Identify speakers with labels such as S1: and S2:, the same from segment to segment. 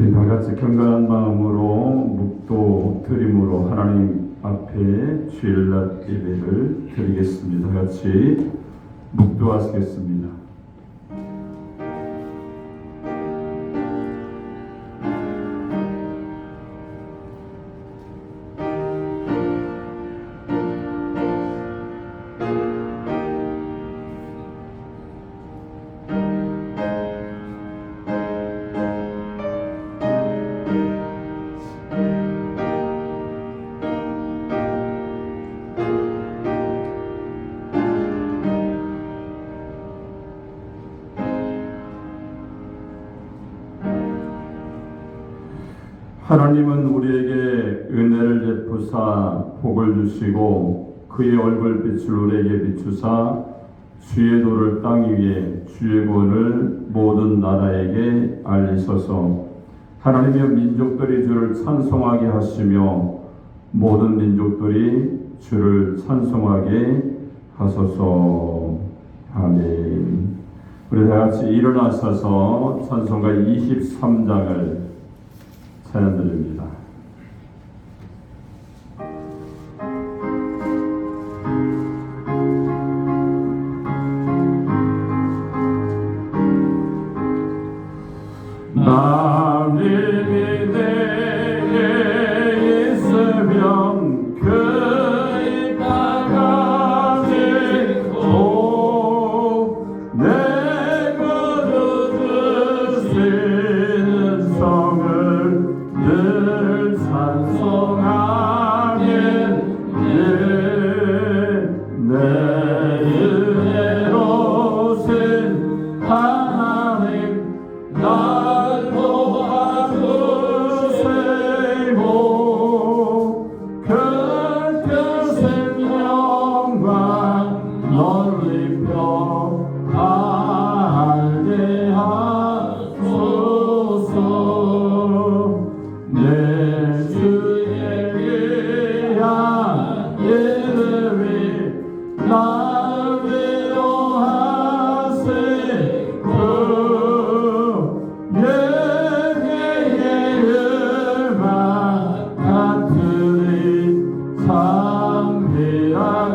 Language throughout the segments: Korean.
S1: 우리 다 같이 경건한 마음으로 묵도 드림으로 하나님 앞에 주일날 예배를 드리겠습니다. 다 같이 묵도하시겠습니다. 하나님은 우리에게 은혜를 베푸사 복을 주시고 그의 얼굴빛을 우리에게 비추사 주의 도를 땅 위에 주의 구원을 모든 나라에게 알리소서. 하나님의 민족들이 주를 찬송하게 하시며 모든 민족들이 주를 찬송하게 하소서. 아멘. 우리 다 같이 일어나셔서 찬송가 23장을 찬양 드립니다. 남님이 내게 있으면 그이 따가지고 내 거두시는 성을 늘 찬송하겠네. 내 은혜로우신 하나님 날 도와주시고 그 크신 영광 넓혀 알게 하소서. 내 주의 귀한 이름이 날 위로하시고 예배의 음악 같으니 참 희락되구나.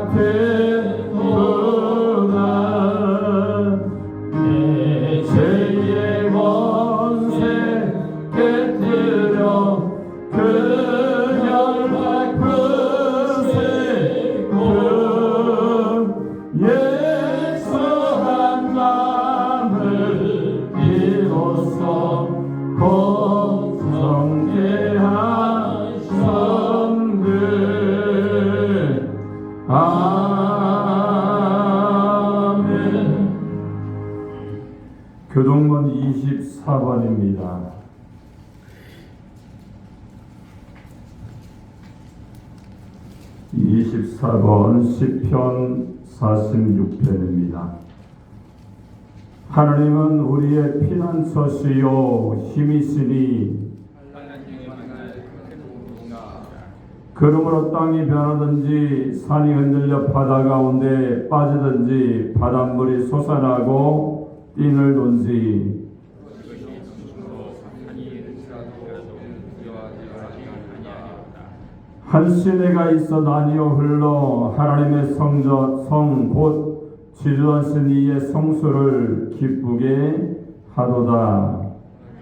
S1: 내 죄의 원세 깨뜨려 그녀를 베푸시고 예수한 마음을 비로소 공성케 하셨네. 아멘. 교동문 24번입니다. 24번 시편 46편입니다. 하나님은 우리의 피난처시요 힘이시니 그러므로 땅이 변하든지 산이 흔들려 바다 가운데 빠지든지 바닷물이 솟아나고 띠를 돈지 한 시내가 있어 나뉘어 흘러 하나님의 성 곧 지주하신 이의 성수를 기쁘게 하도다.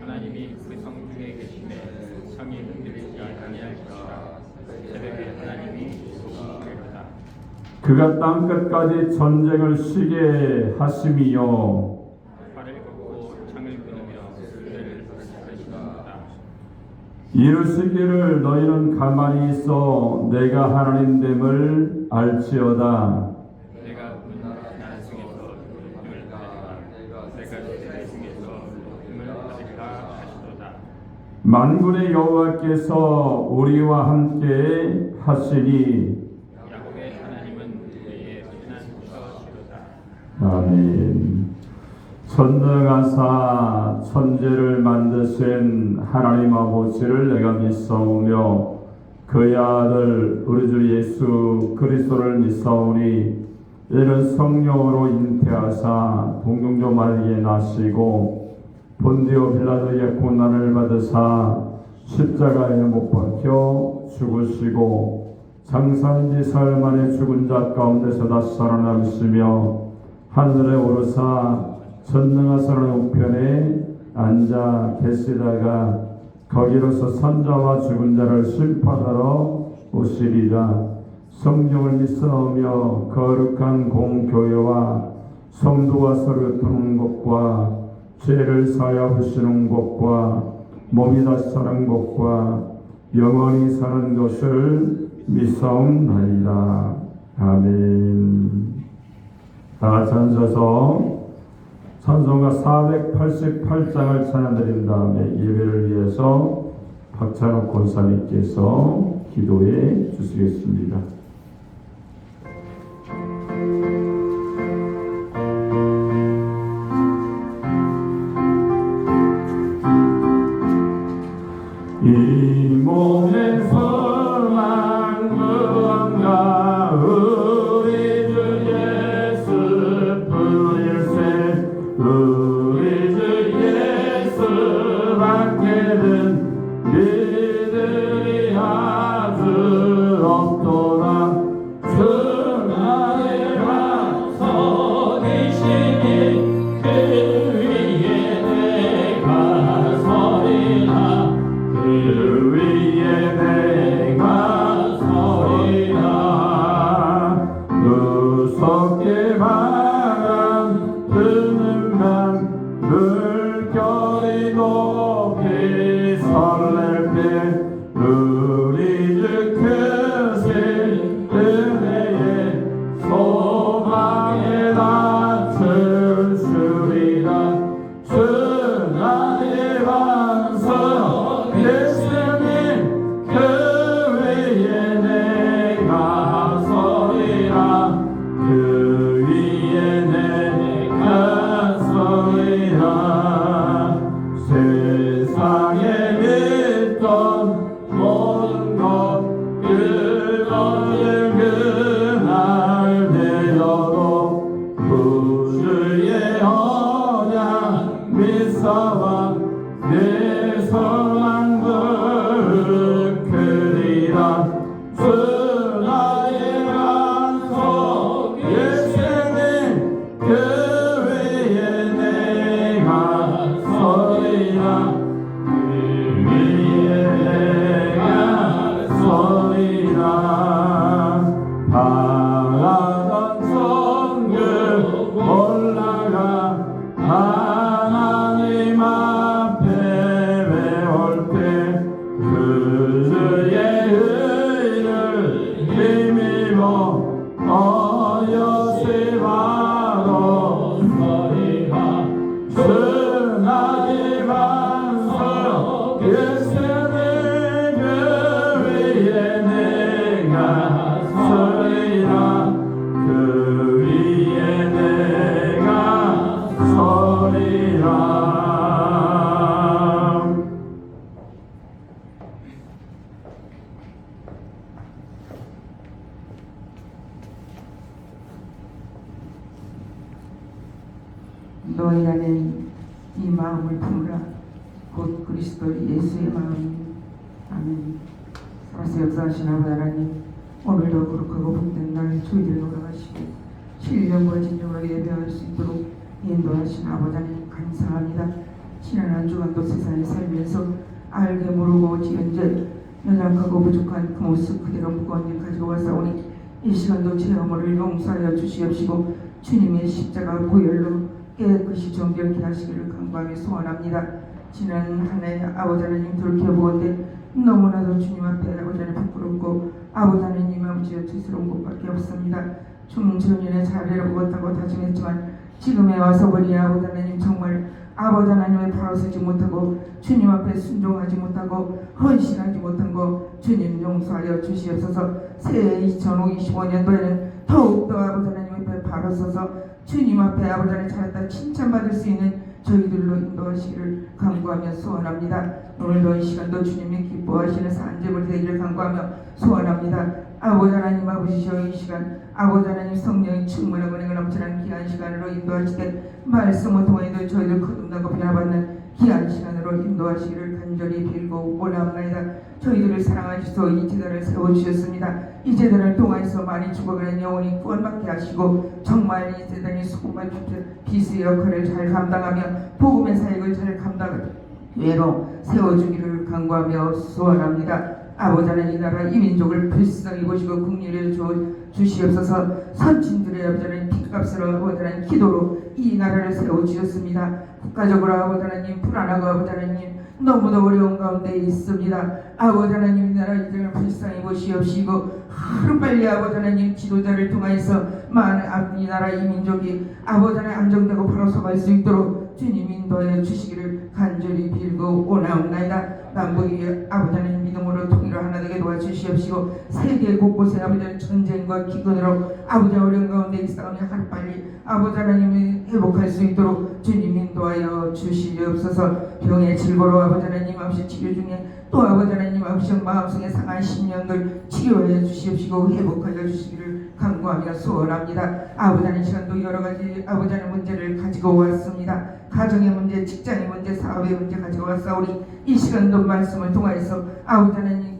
S2: 하나님이 그 성 중에 계시매 성이 흔들리지 아니할 것이라. 새벽에 하나님이 소식하리로다.
S1: 그가 땅 끝까지 전쟁을 쉬게 하심이요
S2: 팔을 걷고 창을 끊으며 그를 벌하시리로다.
S1: 이르시기를 너희는 가만히 있어 내가 하나님됨을 알지어다.
S2: 내가 나중에서 힘을 가지라. 내가 나중에서 힘을 가지라 하시도다.
S1: 만군의 여호와께서 우리와 함께 하시니
S2: 야곱의 하나님은 우리의 피난처시로다.
S1: 아멘. 전능하사 천지를 만드신 하나님 아버지를 내가 믿사오며 그의 아들 우리 주 예수 그리스도를 믿사오니 이는 성령으로 잉태하사 동정녀 마리아에 나시고 본디오 빌라도의 고난을 받으사 십자가에 못 박혀 죽으시고 장사한 지 사흘 만에 죽은 자 가운데서 다시 살아나시며 하늘에 오르사 전능하사는 우편에 앉아 계시다가 거기로서 선자와 죽은 자를 심판하러 오시리라. 성령을 믿사오며 거룩한 공교회와 성도가 서로 도는 것과 죄를 사하시는 것과 몸이 다시 사는 것과 영원히 사는 것을 믿사옵나이다. 아멘. 다 같이 앉아서 찬송가 488장을 찬양드린 다음에 예배를 위해서 박찬욱 권사님께서 기도해 주시겠습니다. 이 몸의 소망 무언가 우리 주 예수 뿐일세 우리 주 예수밖에는 믿음이 아주 없도다. 주 나의 반석이시니 그 위에 내가 서리라. 그 위에 내가 서리라. 무섭게 바람 드는 밤 물결이 높이 설렐 때 우리 주 크신 은혜의 소망에 닫혀주리라. 주 나의 반석 예수님 그 위에 내가 서리라. 그 위에 내가 서리라. 세상에 믿던 모든 것 끊어진 그날 되어도 구주의 언약 믿사와 내 소망 부르리라. 주 나의 반석 예수님 그 위에 내가 서리라. 그 위에 내가 서리라. 바라던 천국 올라가 하나님 앞에 배울 때 그 주의 의를 힘입어 어여시 바로 서리라. 주 나의 반석 예수님 그 위에 내가 서리라. 그 위에 내가 서리라.
S3: 너희 안에 이 마음을 품으라. 곧 그리스도 예수의 마음이. 아멘. 살아서 역사하신 아버지 하나님, 오늘도 거룩하고 복된 날 주일을 돌아가시고 신령과 진정으로 예배할 수 있도록 인도하신 아버지 하나님 감사합니다. 지난 한 주간도 세상에 살면서 알게 모르고 지은 죄 연약하고 부족한 그 모습 그대로 무거운 일 가지고 와사오니 이 시간도 제 허물을 용서하여 주시옵시고 주님의 십자가 보혈로 깨끗이 정결케 하시기를 간구하며 소원합니다. 지난 한 해 아버지 하나님 돌이켜보건대 너무나도 주님 앞에 아버지 하나님 부끄럽고 아버지 하나님 아버지의 죄스러운 것밖에 없습니다. 중천년의 자리를 먹었다고 다짐했지만 지금에 와서 보니 아버지 하나님 정말 아버지 하나님의 바로 서지 못하고 주님 앞에 순종하지 못하고 헌신하지 못한 거 주님 용서하여 주시옵소서. 새해 2025년도에는 더욱더 아버지 하나님 앞에 바로 서서 주님 앞에 아버지 하나님 잘했다 칭찬받을 수 있는 저희들로 인도하시기를 간구하며 소원합니다. 오늘도 이 시간도 주님이 기뻐하시는 산재물 되기를 간구하며 소원합니다. 아버지 하나님 아버지시여 이 시간 아버지 하나님 성령이 충만하고 은혜가 넘치는 귀한 시간으로 인도하시되 말씀을 통해서 저희들 거듭나고 변화받는 귀한 시간으로 인도하시기를 간절히 빌고 원하옵나이다. 저희들을 사랑하시소 이 제단을 세워주셨습니다. 이 제단을 통해서 많이 죽어가는 영혼이 구원받게 하시고 정말 이 제단이 수고만 비스의 역할을 잘 감당하며 복음의 사역을 잘 감당하는 외로 세워주기를 간구하며 소원합니다. 아버지 하나님 이 나라 이 민족을 불쌍히 보시고 국리를 주시옵소서. 선진들의 아버지 하나님 핏값으로 아버지 하나님 기도로 이 나라를 세워주셨습니다. 국가적으로 아버지 하나님 불안하고 아버지 하나님 너무도 어려운 가운데 있습니다. 아버지 하나님 이 나라 이들을 불쌍히 보시옵시고 하루빨리 아버지 하나님 지도자를 통하여서 많은 이 나라 이 민족이 아버지 하나님 안정되고 바로 서갈 수 있도록 주님 인도하여 주시기를 간절히 빌고 원하옵나이다. 남북이 아버지 하나님 믿음으로 통일을 하나 되게 도와주시옵시고 세계 곳곳에 아버지 하나님 전쟁과 기근으로 아버지 어려운 가운데 이 싸움이 하루빨리 아버지 하나님이 회복할 수 있도록 주님 인도하여 주시옵소서. 병에 질고로 아버지 하나님 없이 치료 중에 또 아버지 하나님 없이 마음속에 상한 심령들 치료하여 주시옵시고 회복하여 주시기를 간구하며 소원합니다. 아버지 하나님 시간도 여러 가지 아버지 하나님 문제를 가지고 왔습니다. 가정의 문제, 직장의 문제, 사업의 문제 가지고 왔사오니 이 시간도 말씀을 통하여서 아버지 하나님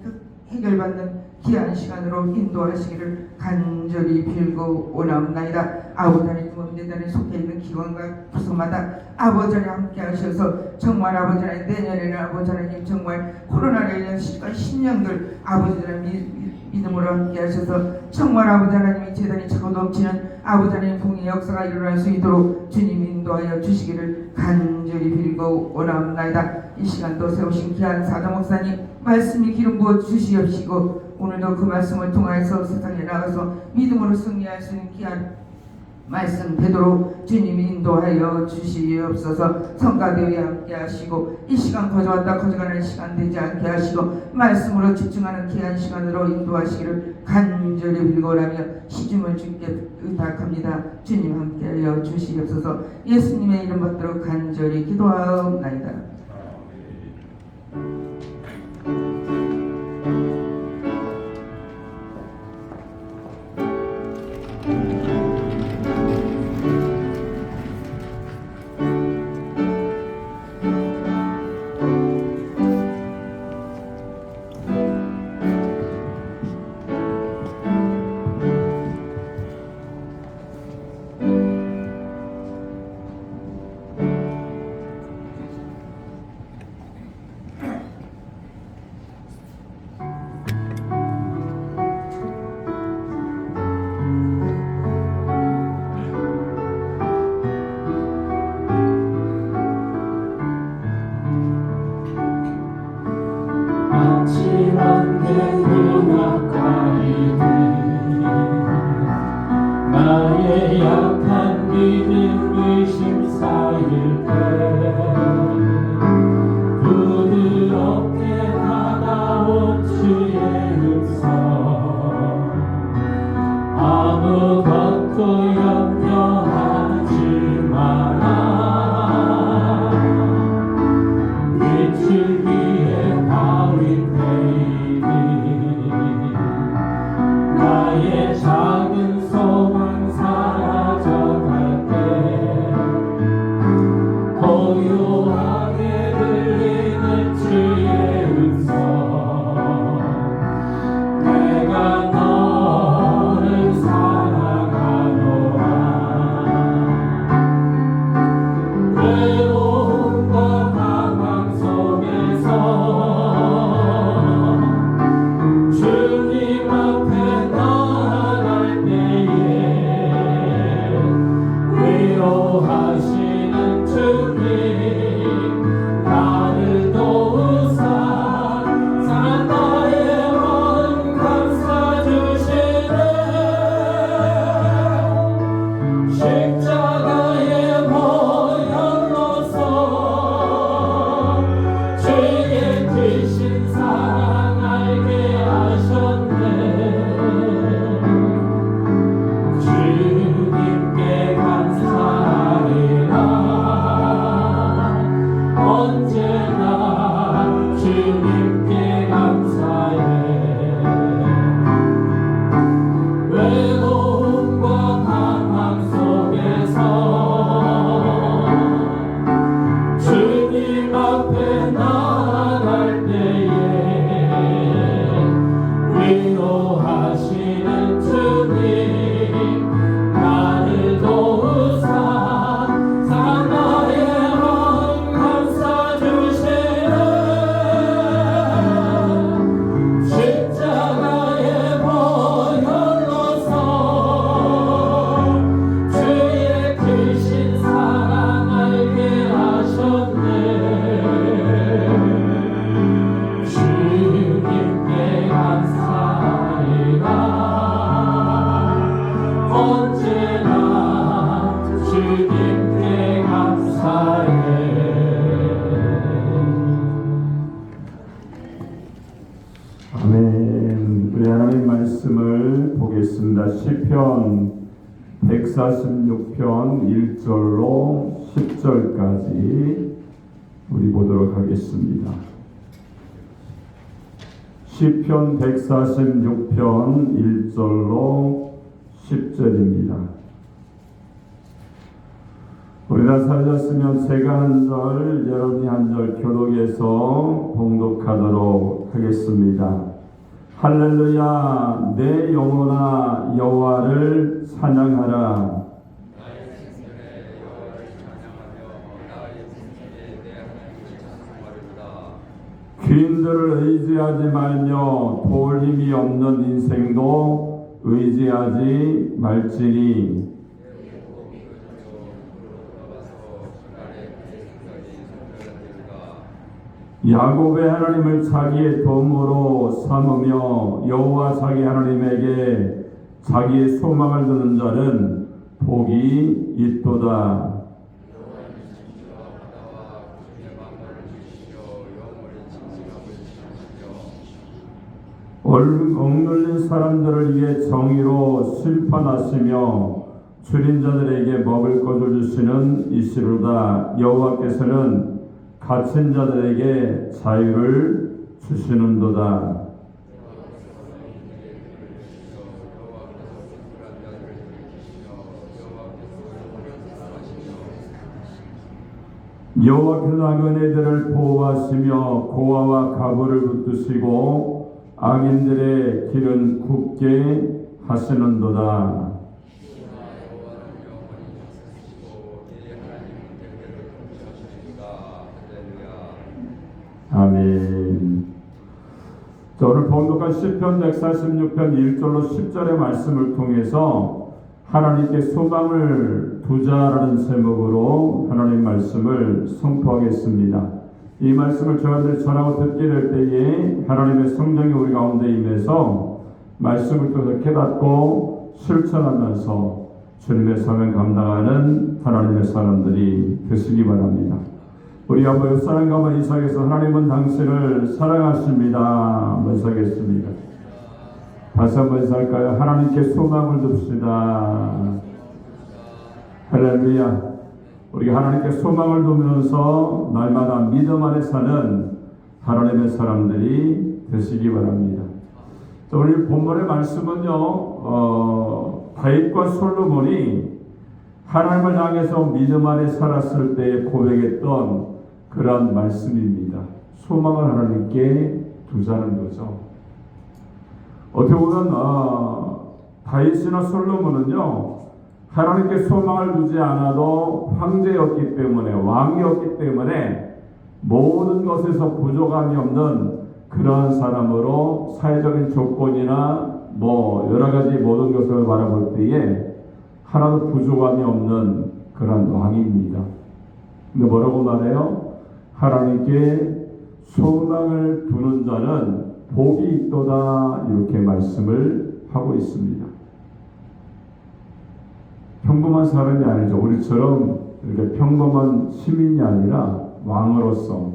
S3: 해결받는 귀한 시간으로 인도하시기를 간절히 빌고 원하옵나이다. 아버지 하나님 문제단에 속해 있는 기관과 부서마다 아버지 하나님 함께 하셔서 정말 아버지 하나님 내년에는 아버지 하나님 정말 코로나로 인한 시간 10년들 아버지 하나님 믿음으로 함께 하셔서 정말 아버지 하나님의 재단이 차고 넘치는 아버지 하나님 풍의 역사가 일어날 수 있도록 주님 인도하여 주시기를 간절히 빌고 원하옵나이다. 이 시간도 세우신 귀한 사도 목사님 말씀이 기름 부어 주시옵시고 오늘도 그 말씀을 통하여서 세상에 나가서 믿음으로 승리할 수 있는 귀한 말씀 되도록 주님이 인도하여 주시옵소서. 성가대회 함께 하시고 이 시간 거저왔다 거저가는 시간 되지 않게 하시고 말씀으로 집중하는 귀한 시간으로 인도하시기를 간절히 빌고라며 시중을 주께 의탁합니다. 주님 함께하여 주시옵소서. 예수님의 이름 받도록 간절히 기도하옵나이다.
S1: 아침한 눈앞가리니 나의 약한 믿음 의심 쌓일 때 부드럽게 다가온 주의 음성 아무것도 염려하지 마라 빛을 위해 바위 나의 작은 소망 사라져갈 때
S4: 146편 1절로 10절까지 우리 보도록 하겠습니다. 시편 146편 1절로 10절입니다. 우리 다 살렸으면 제가 한 절, 여러분이 한 절 교독해서 봉독하도록 하겠습니다. 할렐루야, 내 영혼아 여호와를 찬양하라. 귀인들을 의지하지 말며 도울 힘이 없는 인생도 의지하지 말지니 야곱의 하나님을 자기의 도움으로 삼으며 여호와 자기 하나님에게 자기의 소망을 두는 자는 복이 있도다. 억눌린 사람들을 위해 정의로 심판하시며 줄인 자들에게 먹을 것을 주시는 이시로다. 여호와께서는 갇힌 자들에게 자유를 주시는도다. 여호와께서 악인들을 보호하시며 고아와 가부를 붙드시고 악인들의 길은 굽게 하시는도다. 아멘. 자, 오늘 봉독한 시편 146편 1절로 10절의 말씀을 통해서 하나님께 소망을 두자라는 제목으로 하나님 말씀을 선포하겠습니다. 이 말씀을 저희들이 전하고 듣게 될 때에 하나님의 성령이 우리 가운데 임해서 말씀을 통해서 깨닫고 실천하면서 주님의 사명 감당하는 하나님의 사람들이 되시기 바랍니다. 우리 아버 옆 사람과 인사하겠습니다. 하나님은 당신을 사랑하십니다. 인사하겠습니다. 다시 한번 인사할까요? 하나님께 소망을 둡시다. 할렐루야. 우리가 하나님께 소망을 두면서 날마다 믿음 안에 사는 하나님의 사람들이 되시기 바랍니다. 자, 오늘 본문의 말씀은요, 다윗과 솔로몬이 하나님을 향해서 믿음 안에 살았을 때 고백했던 그런 말씀입니다. 소망을 하나님께 두자는 거죠. 어떻게 보면 다윗이나 솔로몬은요, 하나님께 소망을 두지 않아도 황제였기 때문에, 왕이었기 때문에 모든 것에서 부족함이 없는 그런 사람으로 사회적인 조건이나 여러 가지 모든 것을 바라볼 때에 하나도 부족함이 없는 그런 왕입니다. 근데 뭐라고 말해요? 하나님께 소망을 두는 자는 복이 있도다, 이렇게 말씀을 하고 있습니다. 평범한 사람이 아니죠. 우리처럼 이렇게 평범한 시민이 아니라 왕으로서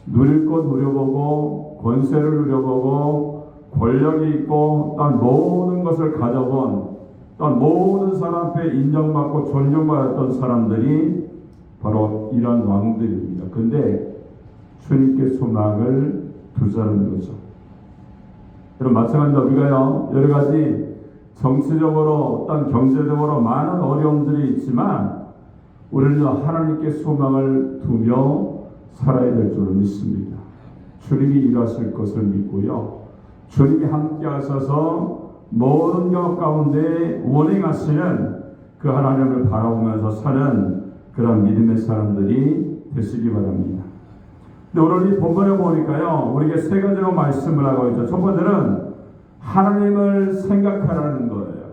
S4: 누릴 것 누려보고 권세를 누려보고 권력이 있고 또한 모든 것을 가져본 또한 모든 사람 앞에 인정받고 존중받았던 사람들이 바로 이런 왕들입니다. 근데 주님께 소망을 두자는 거죠. 여러분, 마찬가지로 우리가요, 여러 가지 정치적으로 또한 경제적으로 많은 어려움들이 있지만 우리는 하나님께 소망을 두며 살아야 될 줄을 믿습니다. 주님이 일하실 것을 믿고요, 주님이 함께 하셔서 모든 것 가운데 운행하시는 그 하나님을 바라보면서 사는 그런 믿음의 사람들이 되시기 바랍니다. 근데 오늘 이 본문에 보니까요, 우리에게 세 가지로 말씀을 하고 있죠. 첫 번째는 하나님을 생각하라는 거예요.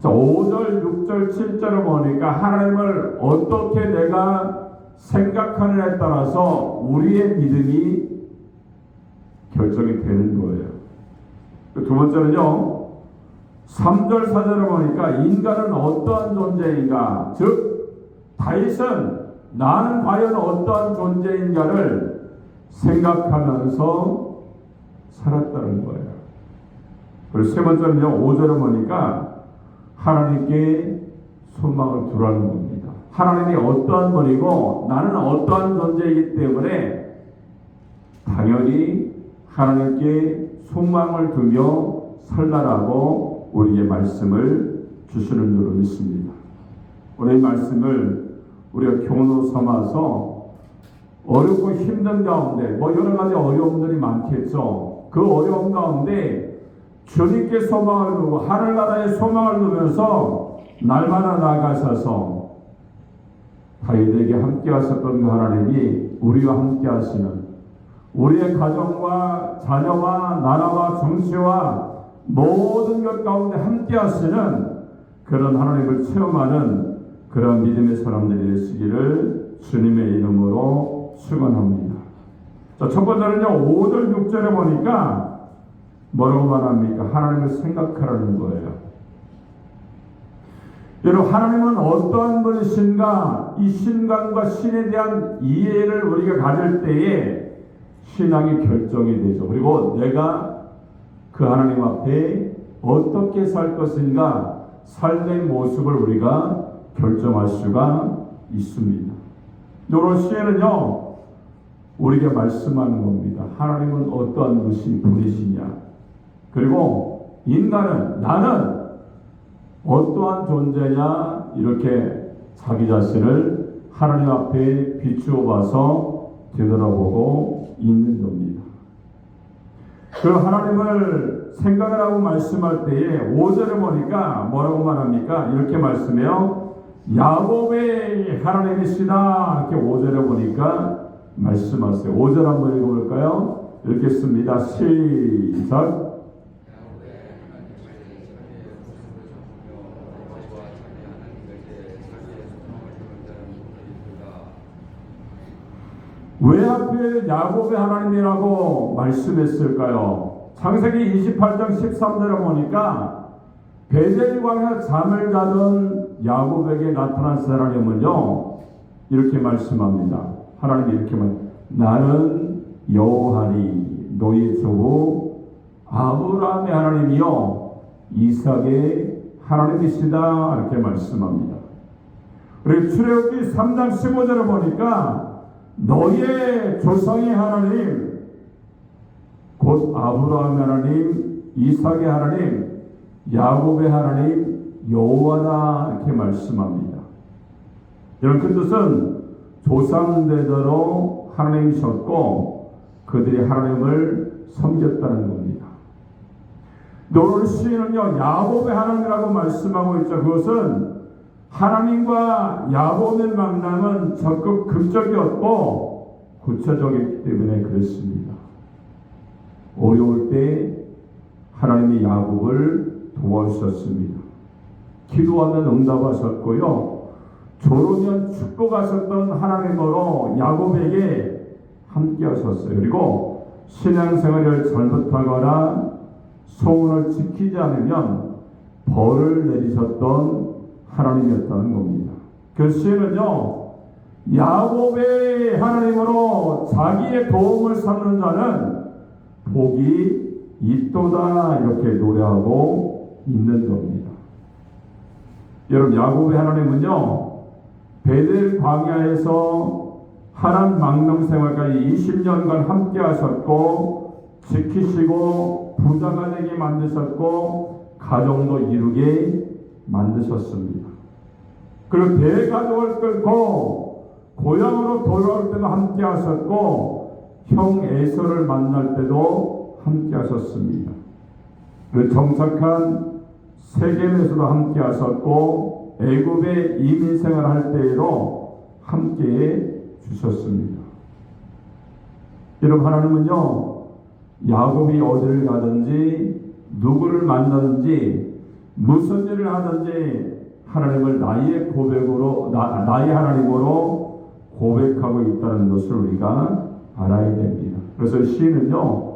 S4: 자, 5절, 6절, 7절을 보니까 하나님을 어떻게 내가 생각하느냐에 따라서 우리의 믿음이 결정이 되는 거예요. 두 번째는요, 3절, 4절을 보니까 인간은 어떠한 존재인가, 즉 다윗은 나는 과연 어떠한 존재인가를 생각하면서 살았다는 거예요. 그리고 세 번째는요, 5절을 보니까 하나님께 소망을 두라는 겁니다. 하나님이 어떠한 분이고 나는 어떠한 존재이기 때문에 당연히 하나님께 소망을 두며 살라라고 우리에게 말씀을 주시는 줄로 믿습니다. 오늘 이 말씀을 우리가 교훈으로 삼아서 어렵고 힘든 가운데 여러 가지 어려움들이 많겠죠. 그 어려움 가운데 주님께 소망을 두고 하늘나라에 소망을 두면서 날마다 나아가셔서 다윗에게 함께 하셨던 그 하나님이 우리와 함께 하시는, 우리의 가정과 자녀와 나라와 정치와 모든 것 가운데 함께 하시는 그런 하나님을 체험하는 그런 믿음의 사람들이 되시기를 주님의 이름으로 축원합니다. 자, 첫 번째는요, 5절 6절에 보니까 뭐라고 말합니까? 하나님을 생각하라는 거예요. 여러분, 하나님은 어떠한 분이신가? 이 신관과 신에 대한 이해를 우리가 가질 때에 신앙이 결정이 되죠. 그리고 내가 그 하나님 앞에 어떻게 살 것인가, 삶의 모습을 우리가 결정할 수가 있습니다. 이런 시에는요, 우리에게 말씀하는 겁니다. 하나님은 어떠한 분이시냐, 그리고 인간은, 나는 어떠한 존재냐, 이렇게 자기 자신을 하나님 앞에 비추어 봐서 되돌아보고 있는 겁니다. 그 하나님을 생각을 하고 말씀할 때에 5절에 보니까 뭐라고 말합니까? 이렇게 말씀해요. 야곱의 하나님이시다, 이렇게 5절에 보니까 말씀하세요. 5절 한번 읽어볼까요? 읽겠습니다. 시작. 왜 하필 야곱의 하나님이라고 말씀했을까요? 창세기 28장 13절에 보니까 베델 광야 잠을 자던 야곱에게 나타난 하나님은요, 이렇게 말씀합니다. 하나님이 이렇게 말합니다. 나는 여호와니 너희 주 아브라함의 하나님이요 이삭의 하나님이시다, 이렇게 말씀합니다. 그리고 출애굽기 3장 15절에 보니까 너희의 조상의 하나님, 곧 아브라함의 하나님, 이삭의 하나님, 야곱의 하나님 여호와다, 이렇게 말씀합니다. 이런 그 뜻은 조상대대로 하나님이셨고 그들이 하나님을 섬겼다는 겁니다. 오늘 시인은요, 야곱의 하나님이라고 말씀하고 있죠. 그것은 하나님과 야곱의 만남은 적극 극적이었고 구체적이기 때문에 그렇습니다. 어려울 때 하나님이 야곱을 도와주셨습니다. 기도하면 응답하셨고요, 졸으면 축복하셨던 하나님으로 야곱에게 함께 하셨어요. 그리고 신앙생활을 잘못하거나 소원을 지키지 않으면 벌을 내리셨던 하나님이었다는 겁니다. 그 시에는요, 야곱의 하나님으로 자기의 도움을 삼는 자는 복이 있도다, 이렇게 노래하고 있는 겁니다. 여러분, 야곱의 하나님은요, 베델 광야에서 하란 망명생활까지 20년간 함께 하셨고 지키시고 부자가 되게 만드셨고 가정도 이루게 만드셨습니다. 그리고 대가족을 끌고 고향으로 돌아올 때도 함께 하셨고 형 에서를 만날 때도 함께 하셨습니다. 그리고 정착한 세겜에서도 함께 하셨고 애굽에 이민 생활할 때에도 함께 주셨습니다. 여러분, 하나님은요, 야곱이 어디를 가든지 누구를 만나든지 무슨 일을 하든지 하나님을 나의 고백으로, 나의 하나님으로 고백하고 있다는 것을 우리가 알아야 됩니다. 그래서 시인은요,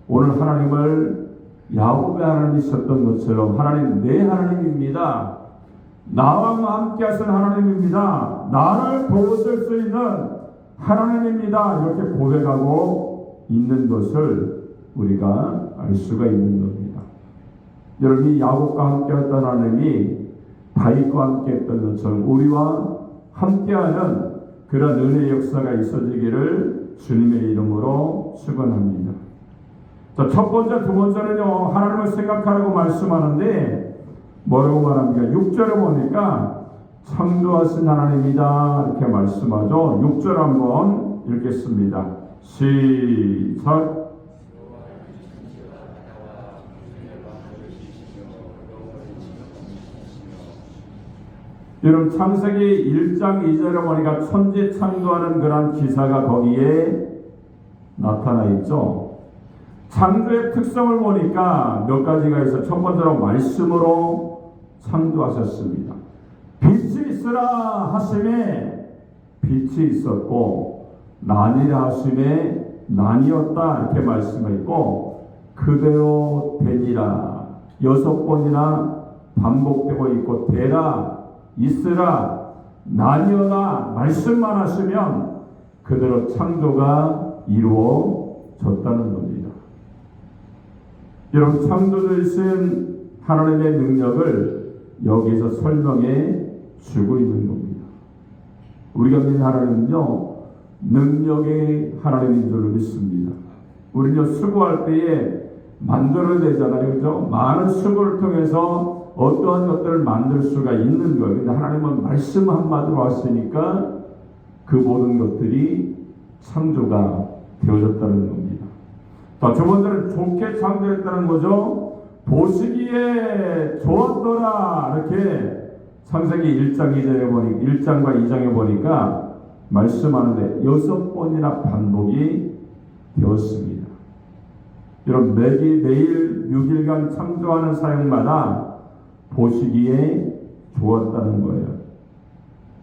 S4: 오늘 하나님을 야곱의 하나님이셨던 것처럼 하나님 내 하나님입니다, 나와 함께 하신 하나님입니다, 나를 도우실 수 있는 하나님입니다, 이렇게 고백하고 있는 것을 우리가 알 수가 있는 겁니다. 여러분이 야곱과 함께 했던 하나님이 다윗과 함께 했던 것처럼 우리와 함께하는 그런 은혜의 역사가 있어지기를 주님의 이름으로 축원합니다. 자, 첫 번째, 두 번째는요, 하나님을 생각하라고 말씀하는데 뭐라고 말합니까? 6절에 보니까 창조하신 하나님이다 이렇게 말씀하죠. 6절 한번 읽겠습니다. 시작. 여러분, 창세기 1장 2절에 보니까 천지 창조하는 그런 기사가 거기에 나타나 있죠. 창조의 특성을 보니까 몇 가지가 있어. 첫 번째로 말씀으로 창조하셨습니다. 빛이 있으라 하심에 빛이 있었고 나니라 하심에 난이었다 이렇게 말씀했고 그대로 되니라 6번이나 반복되고 있고 되라 있으라 나뉘어라 말씀만 하시면 그대로 창조가 이루어졌다는 겁니다. 여러분, 창조주이신 하나님의 능력을 여기서 설명해 주고 있는 겁니다. 우리가 믿는 하나님은요, 능력의 하나님인 줄로 믿습니다. 우리는요, 수고할 때에 만들어야 되잖아요. 그죠? 많은 수고를 통해서 어떠한 것들을 만들 수가 있는 거예요. 근데 하나님은 말씀 한마디로 하시니까 그 모든 것들이 창조가 되어졌다는 겁니다. 자, 두 번째는 좋게 창조했다는 거죠. 보시기에 좋았더라. 이렇게 창세기 1장 2절에 보니까 1장과 2장에 보니까 말씀하는데 6번이나 반복이 되었습니다. 여러분, 매일 6일간 창조하는 사역마다 보시기에 좋았다는 거예요.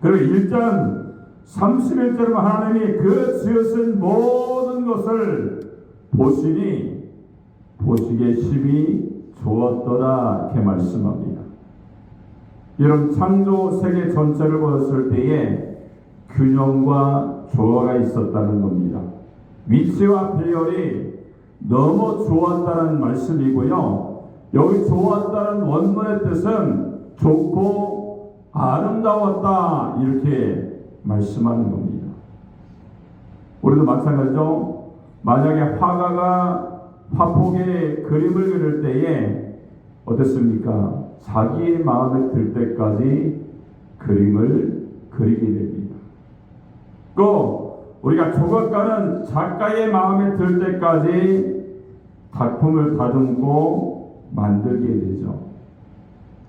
S4: 그리고 1장 31절에 하나님이 그 지으신 모든 것을 보시니 보시기에 심히 좋았더라 이렇게 말씀합니다. 여러분, 창조 세계 전체를 보았을 때에 균형과 조화가 있었다는 겁니다. 위치와 비율이 너무 좋았다는 말씀이고요. 여기 좋았다는 원문의 뜻은 좋고 아름다웠다 이렇게 말씀하는 겁니다. 우리도 마찬가지죠. 만약에 화가가 화폭에 그림을 그릴 때에 어땠습니까? 자기의 마음에 들 때까지 그림을 그리게 됩니다. 또 우리가 조각가는 작가의 마음에 들 때까지 작품을 다듬고 만들게 되죠.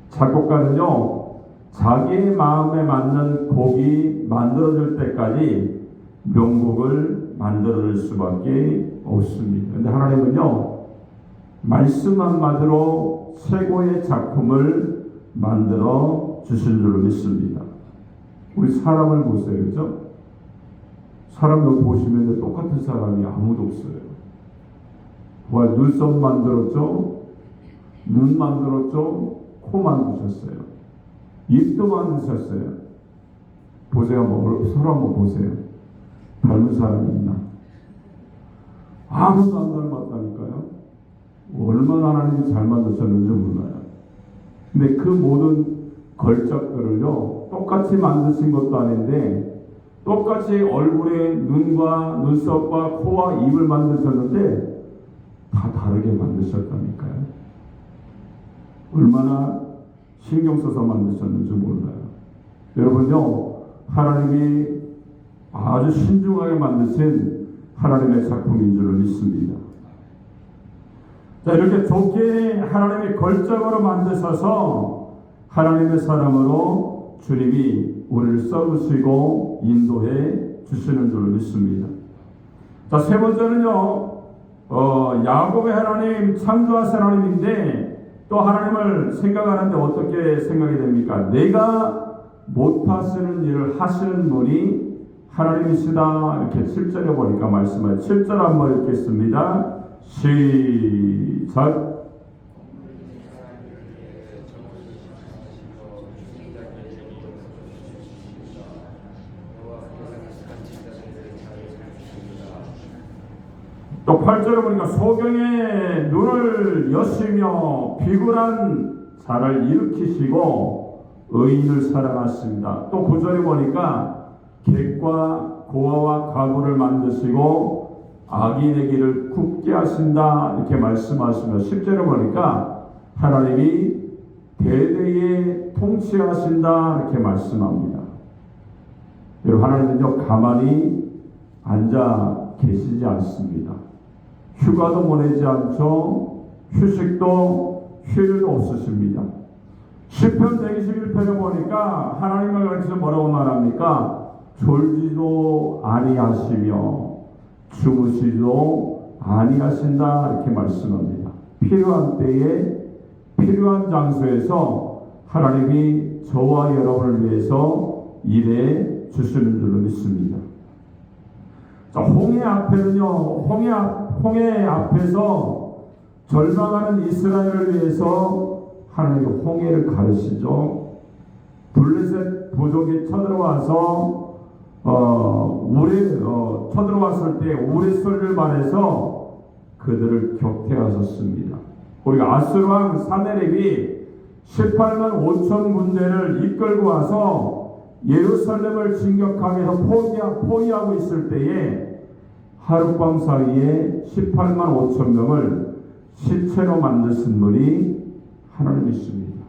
S4: 작곡가는요, 자기의 마음에 맞는 곡이 만들어질 때까지 명곡을 만들어낼 수밖에 없습니다. 그런데 하나님은요, 말씀 한마디로 최고의 작품을 만들어 주신 줄로 믿습니다. 우리 사람을 보세요, 그죠? 사람을 보시면 똑같은 사람이 아무도 없어요. 와, 눈썹 만들었죠? 눈 만들었죠? 코 만드셨어요. 입도 만드셨어요. 보세요, 한번 서로 한번 보세요. 닮은 사람이 있나? 아무도 안 닮았다니까요. 얼마나 하나님이 잘 만드셨는지 몰라요. 근데 그 모든 걸작들을요, 똑같이 만드신 것도 아닌데 똑같이 얼굴에 눈과 눈썹과 코와 입을 만드셨는데 다 다르게 만드셨다니까요. 얼마나 신경 써서 만드셨는지 몰라요. 여러분요, 하나님이 아주 신중하게 만드신 하나님의 작품인 줄 믿습니다. 자, 이렇게 좋게 하나님이 걸작으로 만드셔서 하나님의 사람으로 주님이 우리를 써주시고 인도해 주시는 줄 믿습니다. 자, 세 번째는요, 야곱의 하나님, 창조하신 하나님인데 또 하나님을 생각하는데 어떻게 생각이 됩니까? 내가 못하시는 일을 하시는 분이 하나님이시다 이렇게 7절에 보니까 말씀을 7절 한번 읽겠습니다. 시작. 또 8절에 보니까 소경의 눈을 여시며 비굴한 자를 일으키시고 의인을 사랑하십니다. 또 9절에 보니까 객과 고아와 과부를 만드시고 악인의 길을 굽게 하신다 이렇게 말씀하시며 10절에 보니까 하나님이 대대에 통치하신다 이렇게 말씀합니다. 여러분, 하나님은요 가만히 앉아 계시지 않습니다. 휴가도 보내지 않죠. 휴식도 쉴 없으십니다. 시편 121편에 보니까 하나님을 가리켜서 뭐라고 말합니까? 졸지도 아니하시며 주무시도 아니하신다 이렇게 말씀합니다. 필요한 때에 필요한 장소에서 하나님이 저와 여러분을 위해서 일해 주시는 줄로 믿습니다. 자, 홍해 앞에는요, 홍해 앞에서 절망하는 이스라엘을 위해서 하나님이 홍해를 가르치죠. 블레셋 부족이 쳐들어와서 쳐들어왔을 때 우레소리를 말해서 그들을 격퇴하셨습니다. 우리가 아수르 왕 사네립이 18만 5천 군대를 이끌고 와서 예루살렘을 진격하기 위해서 포위하고 있을 때에 하룻밤 사이에 18만 5천 명을 시체로 만드신 분이 하나님이십니다.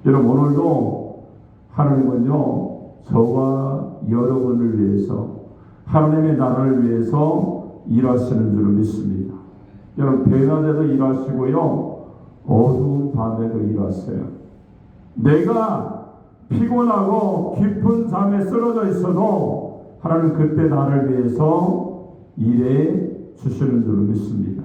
S4: 여러분, 오늘도 하나님은요 저와 여러분을 위해서 하나님의 나라를 위해서 일하시는 줄을 믿습니다. 여러분, 대낮에도 일하시고요 어두운 밤에도 일하세요. 내가 피곤하고 깊은 잠에 쓰러져 있어도 하나님 그때 나를 위해서 일해 주시는 줄을 믿습니다.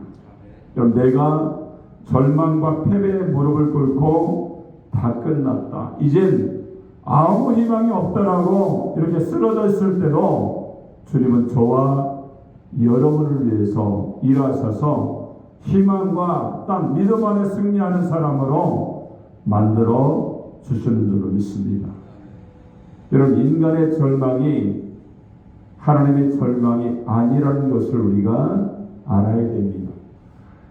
S4: 여러분, 내가 절망과 패배에 무릎을 꿇고 다 끝났다, 이젠 아무 희망이 없다라고 이렇게 쓰러져 있을 때도 주님은 저와 여러분을 위해서 일하셔서 희망과 딱 믿음 안에 승리하는 사람으로 만들어 주시는 줄로 믿습니다. 여러분, 인간의 절망이 하나님의 절망이 아니라는 것을 우리가 알아야 됩니다.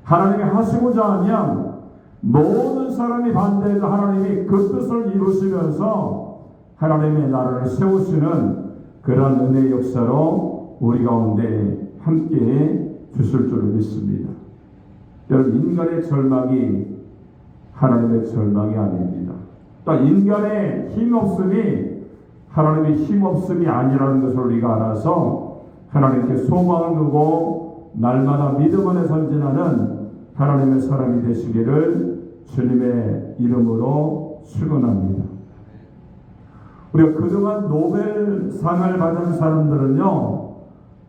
S4: 하나님이 하시고자 하면 모든 사람이 반대해도 하나님이 그 뜻을 이루시면서 하나님의 나라를 세우시는 그런 은혜의 역사로 우리 가운데 함께해 주실 줄을 믿습니다. 여러분, 인간의 절망이 하나님의 절망이 아닙니다. 또 인간의 힘없음이 하나님의 힘없음이 아니라는 것을 우리가 알아서 하나님께 소망을 두고 날마다 믿음 안에 전진하는 하나님의 사람이 되시기를 주님의 이름으로 축원합니다. 우리가 그동안 노벨상을 받은 사람들은요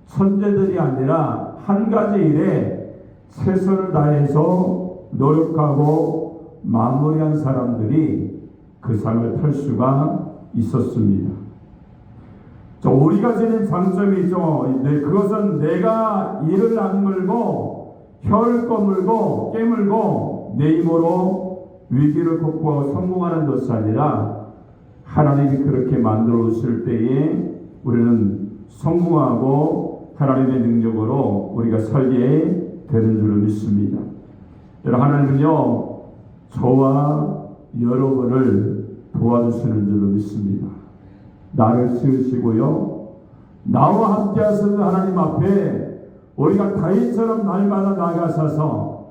S4: 천재들이 아니라 한 가지 일에 최선을 다해서 노력하고 마무리한 사람들이 그 상을 탈 수가 있었습니다. 우리가 지닌 장점이 있죠. 그것은 내가 이를 악물고 혀를 꺼물고 깨물고 내 힘으로 위기를 극복하고 성공하는 것이 아니라 하나님이 그렇게 만들어 주실 때에 우리는 성공하고 하나님의 능력으로 우리가 살게 되는 줄을 믿습니다. 여러분, 하나님은요 저와 여러분을 도와주시는 줄을 믿습니다. 나를 지으시고요 나와 함께 하시는 하나님 앞에 우리가 다윗처럼 날마다 나아가셔서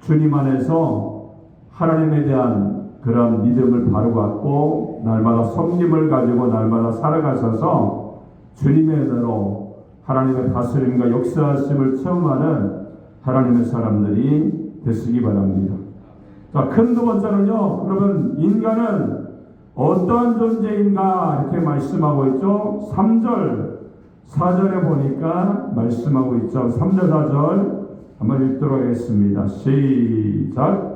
S4: 주님 안에서 하나님에 대한 그런 믿음을 바로 갖고 날마다 성림을 가지고 날마다 살아가셔서 주님의 은혜로 하나님의 다스림과 역사하심을 체험하는 하나님의 사람들이 되시기 바랍니다. 자, 큰 두 번째는요, 여러분, 인간은 어떠한 존재인가 이렇게 말씀하고 있죠. 3절 4절에 보니까 말씀하고 있죠. 3절 4절 한번 읽도록 하겠습니다. 시작.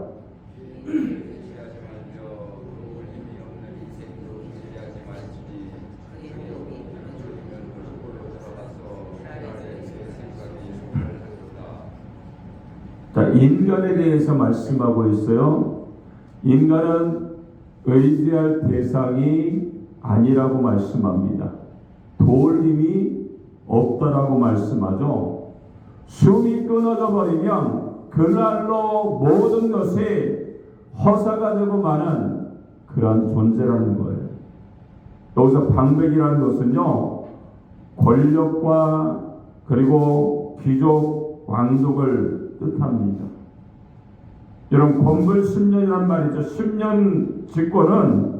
S4: 자, 인간에 대해서 말씀하고 있어요. 인간은 의지할 대상이 아니라고 말씀합니다. 도울 힘이 없다라고 말씀하죠. 숨이 끊어져 버리면 그날로 모든 것이 허사가 되고 마는 그러한 존재라는 거예요. 여기서 방백이라는 것은요, 권력과 그리고 귀족, 왕족을 뜻합니다. 여러분, 권불 10년이란 말이죠. 10년 집권은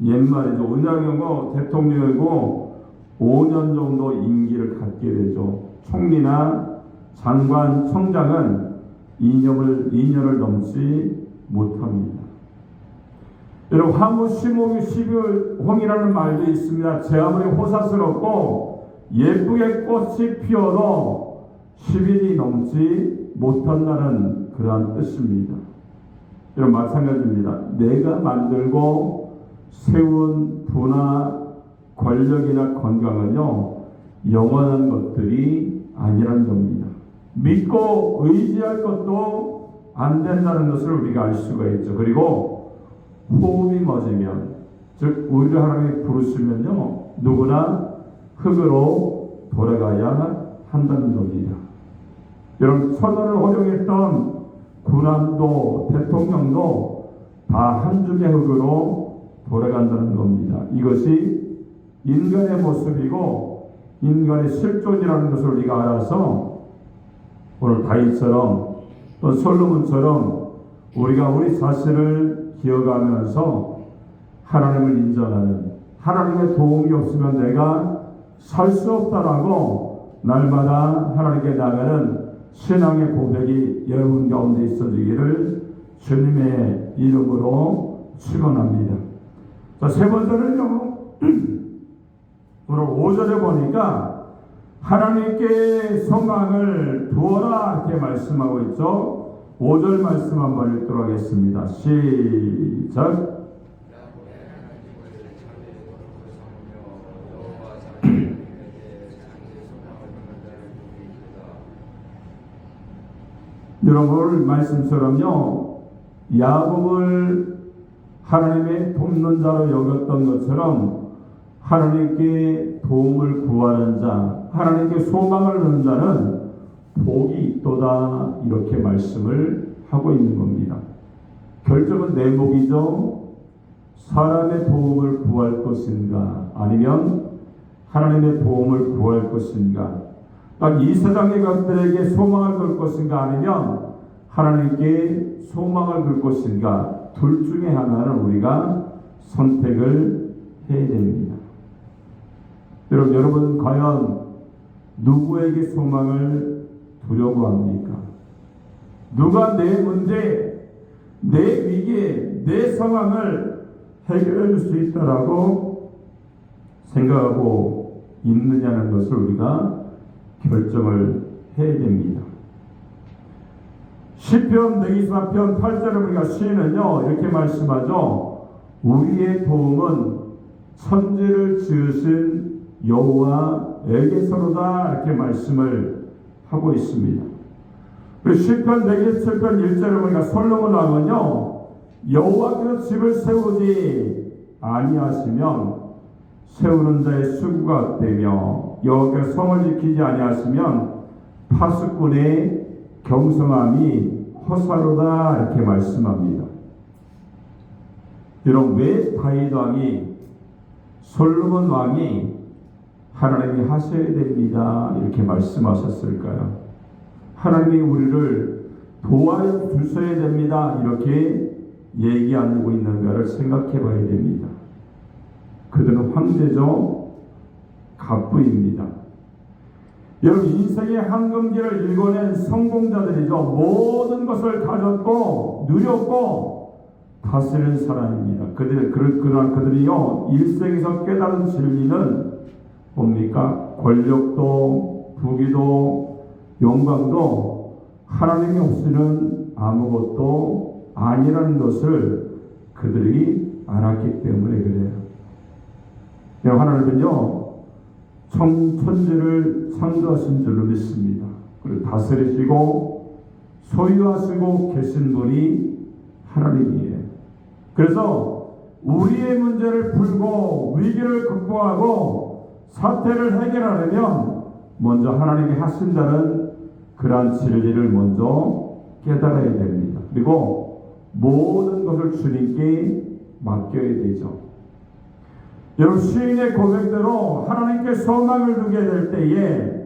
S4: 옛말이죠. 은하경고 대통령이고 5년 정도 임기를 갖게 되죠. 총리나 장관, 청장은 2년을 넘지 못합니다. 여러분, 화무 시목이 12홍이라는 말도 있습니다. 제 아무리 호사스럽고 예쁘게 꽃이 피어도 10일이 넘지 못한다는 그러한 뜻입니다. 여러분, 마찬가지입니다. 내가 만들고 세운 부나 권력이나 건강은요, 영원한 것들이 아니라는 겁니다. 믿고 의지할 것도 안 된다는 것을 우리가 알 수가 있죠. 그리고 호흡이 멎으면, 즉 우리를 하나님이 부르시면요, 누구나 흙으로 돌아가야 한다는 겁니다. 여러분, 천하를 호령했던 군함도 대통령도 다 한 줌의 흙으로 돌아간다는 겁니다. 이것이 인간의 모습이고 인간의 실존이라는 것을 우리가 알아서 오늘 다윗처럼 또 솔로몬처럼 우리가 우리 자신을 기억하면서 하나님을 인정하는, 하나님의 도움이 없으면 내가 살 수 없다라고 날마다 하나님께 나가는 신앙의 고백이 여러분 가운데 있어지기를 주님의 이름으로 축원합니다. 자, 세 번째는요, 오늘 5절에 보니까 하나님께 소망을 두어라 이렇게 말씀하고 있죠. 5절 말씀 한번 읽도록 하겠습니다. 시작. 여러분, 말씀처럼요, 야곱을 하나님의 돕는 자로 여겼던 것처럼 하나님께 도움을 구하는 자, 하나님께 소망을 넣는 자는 복이 있도다 이렇게 말씀을 하고 있는 겁니다. 결정은 내 목이죠. 사람의 도움을 구할 것인가, 아니면 하나님의 도움을 구할 것인가, 이 세상의 것들에게 소망을 걸 것인가, 아니면 하나님께 소망을 걸 것인가, 둘 중에 하나는 우리가 선택을 해야 됩니다. 여러분 과연 누구에게 소망을 두려고 합니까? 누가 내 문제, 내 위기에 내 상황을 해결해 줄 수 있다라고 생각하고 있느냐는 것을 우리가 결정을 해야 됩니다. 시편 124편 8절에 우리가 시인은요, 이렇게 말씀하죠. 우리의 도움은 천지를 지으신 여호와에게서로다 이렇게 말씀을 하고 있습니다. 시편 127편 1절에 보니까 솔로몬 왕은요, 여호와께서 집을 세우지 아니하시면 세우는 자의 수고가 되며 여호와께서 성을 지키지 아니하시면 파수꾼의 경성함이 허사로다 이렇게 말씀합니다. 여러분, 왜 다윗 왕이, 솔로몬 왕이 하나님이 하셔야 됩니다 이렇게 말씀하셨을까요? 하나님이 우리를 도와여 주셔야 됩니다 이렇게 얘기하고 있는가를 생각해 봐야 됩니다. 그들은 황제죠, 갑부입니다. 여러분, 인생의 황금기를 일궈낸 성공자들이죠. 모든 것을 가졌고 누렸고 다스리는 사람입니다. 그들이요, 일생에서 깨달은 진리는 뭡니까? 권력도 부귀도 영광도 하나님이 없이는 아무것도 아니라는 것을 그들이 알았기 때문에 그래요. 하나님은요, 천지를 창조하신 줄로 믿습니다. 그리고 다스리시고 소유하시고 계신 분이 하나님이에요. 그래서 우리의 문제를 풀고 위기를 극복하고 사태를 해결하려면 먼저 하나님이 하신다는 그러한 진리를 먼저 깨달아야 됩니다. 그리고 모든 것을 주님께 맡겨야 되죠. 여러분, 시인의 고백대로 하나님께 소망을 두게 될 때에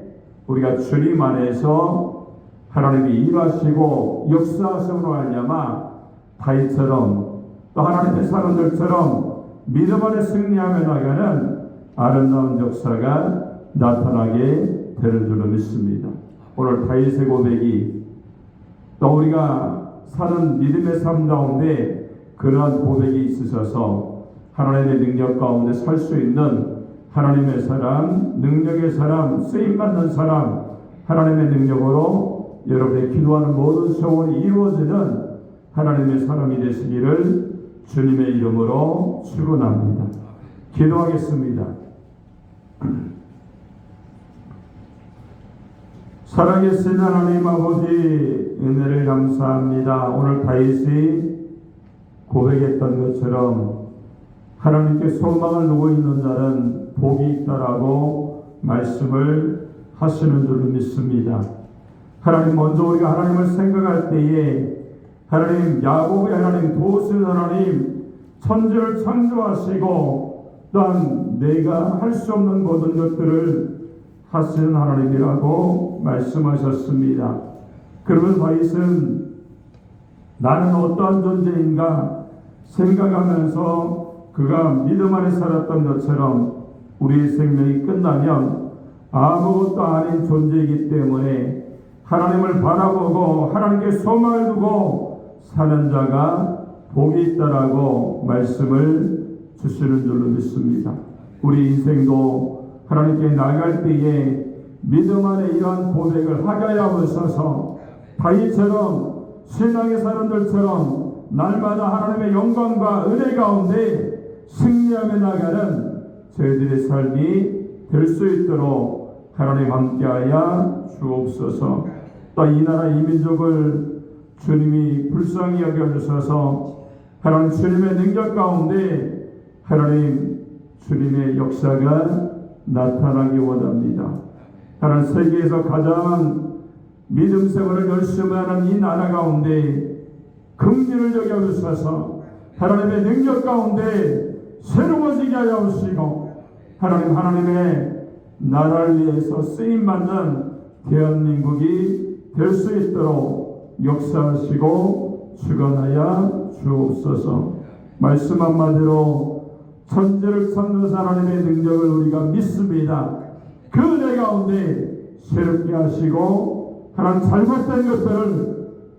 S4: 우리가 주님 안에서 하나님이 일하시고 역사하심으로 말미암아 다윗처럼 또 하나님의 사람들처럼 믿음 안에 승리하며 나가는 아름다운 역사가 나타나게 될 줄로 믿습니다. 오늘 다윗의 고백이 또 우리가 사는 믿음의 삶 가운데 그러한 고백이 있으셔서 하나님의 능력 가운데 살 수 있는 하나님의 사람, 능력의 사람, 쓰임받는 사람, 하나님의 능력으로 여러분의 기도하는 모든 소원이 이루어지는 하나님의 사람이 되시기를 주님의 이름으로 축원합니다. 기도하겠습니다. 살아계신 하나님 아버지, 은혜를 감사합니다. 오늘 다윗이 고백했던 것처럼 하나님께 소망을 두고 있는 자는 복이 있다라고 말씀을 하시는 줄 믿습니다. 하나님, 먼저 우리가 하나님을 생각할 때에 하나님, 야곱의 하나님, 도우시는 하나님, 천지를 창조하시고 또한 내가 할 수 없는 모든 것들을 하시는 하나님이라고 말씀하셨습니다. 그러면 다윗은 나는 어떠한 존재인가 생각하면서 그가 믿음 안에 살았던 것처럼 우리의 생명이 끝나면 아무것도 아닌 존재이기 때문에 하나님을 바라보고 하나님께 소망을 두고 사는 자가 복이 있다라고 말씀을 주시는 줄로 믿습니다. 우리 인생도 하나님께 나갈 때에 믿음 안에 이러한 고백을 하게 하옵소서. 다윗처럼 신앙의 사람들처럼 날마다 하나님의 영광과 은혜 가운데 승리하며 나가는 저희들의 삶이 될 수 있도록 하나님 함께하여 주옵소서. 또 이 나라 이 민족을 주님이 불쌍히 여겨주셔서 하나님 주님의 능력 가운데 하나님 주님의 역사가 나타나기 원합니다. 하나님, 세계에서 가장 믿음 생활을 열심히 하는 이 나라 가운데 긍휼을 여겨주셔서 하나님의 능력 가운데 새로워지게 하여 주시고 하나님의 나라를 위해서 쓰임받는 대한민국이 될 수 있도록 역사하시고 주관하여 주옵소서. 말씀 한마디로 천지를 찾는 하나님의 능력을 우리가 믿습니다. 그 은혜 가운데 새롭게 하시고 하나님 잘못된 것들을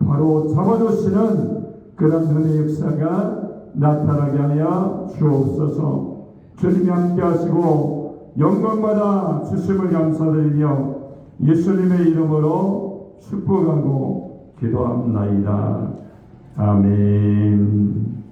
S4: 바로 잡아주시는 그런 은혜 역사가 나타나게 하여 주옵소서. 주님이 함께 하시고 영광받아 주심을 감사드리며 예수님의 이름으로 축복하고 기도합나이다. 아멘.